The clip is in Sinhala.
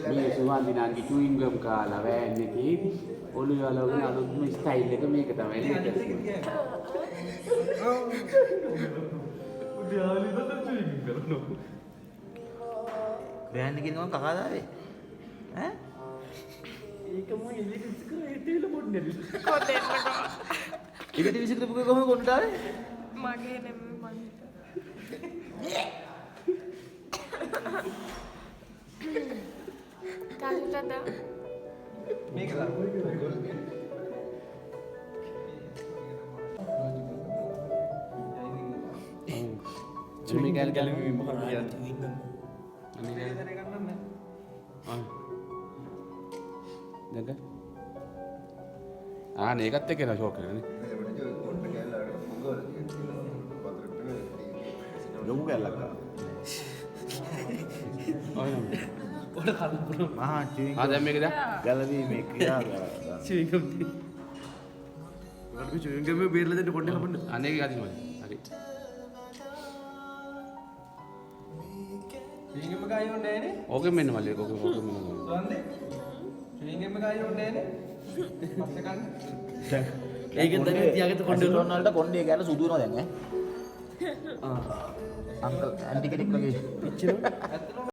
මේ සුවන්දිනාගේ චුයින් ගම් කාලා වෑන් එකේ ඔළුව වලගෙන අලුත්ම ස්ටයිල් එක මේක තමයි නේද? වෑන් එකේ නෝ කකා දාවේ ඈ ඒක මම එළියට විසි කරා හිටියල මොන්නේ කොතෙන්ද ඉතින් විසිකරපු කොහොමද කොන්නට ආවේ මගේ නෙමෙයි මං කාලිටද මේක කරපුවා චුමි ගල් ගල් මොකක්ද දැක ඒකත් එක්ක නා ෂෝක් කරන්නේ ලොකු කැල්ලක් පොඩ කල්පුරු මහා චුයින් දැන් මේකද ගැලවී මේ ක්‍රියා චුයින්ගම් වලු චුයින්ගම් බේරලා දෙන්න පොඩ්ඩක් කපන්න අනේක ගදිනවා හරි චුයින්ගම් ගායි ඕනේ නෑනේ ඕකෙන් මෙන්න මල්ලි ඕකෙන් මෙන්න සුවන්දේ චුයින්ගම් ගායි ඕනේ නෑනේ පස්සේ කන්න ඒකෙන් තමයි තියාගෙන කොණ්ඩේ වලට කොණ්ඩේ ගැල සුදු වෙනවා දැන් ඈ අංකල් ඇන්ටි කෙනෙක් වගේ පිච්චෙනවා ඇත්තටම